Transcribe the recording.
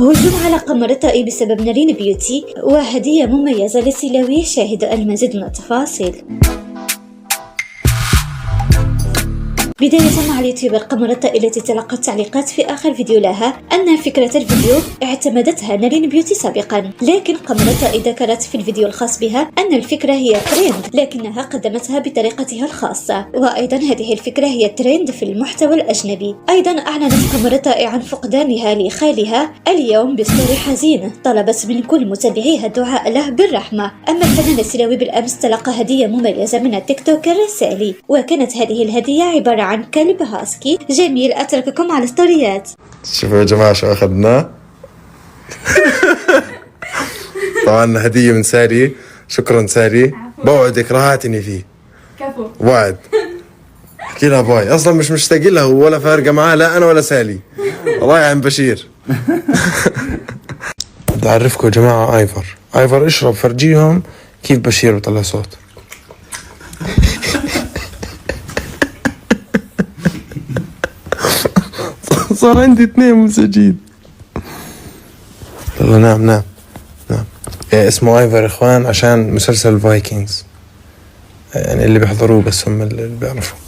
هجوم على قمر الطائي بسبب نارين بيوتي وهدية مميزة لسلاوي. شاهدوا المزيد من التفاصيل. بداية مع اليوتيوبر قمر الطائي التي تلقت تعليقات في آخر فيديو لها أن فكرة الفيديو اعتمدتها نارين بيوتي سابقا، لكن قمر الطائي ذكرت في الفيديو الخاص بها أن الفكرة هي ترند لكنها قدمتها بطريقتها الخاصة، وأيضا هذه الفكرة هي ترند في المحتوى الأجنبي. أيضا أعلنت قمر الطائي عن فقدانها لخالها اليوم بستوري حزين، طلبت من كل متابعيها الدعاء له بالرحمة. أما الفنان سلاوي بالأمس تلقى هدية مميزة من التيك توكر سالي، وكانت هذه الهدية عبارة عن كلب هاسكي جميل. أترككم على الستوريات. شوفوا يا جماعة شو أخذنا. طبعا هدية من ساري، شكرا ساري. بوعدك راهاتني فيه. كفو. وعد. احكي لها باي، أصلا مش مشتاق لها ولا فارقة معاه لا أنا ولا سالي. الله يعين بشير. بدي أعرفكم يا جماعة آيفر اشرب فرجيهم كيف بشير بطلع صوت. صار عندي 2 مساجين. يلا نام. اسمه آيفر اخوان عشان مسلسل فايكنجز، يعني اللي بيحضروه بس هم اللي بيعرفوا.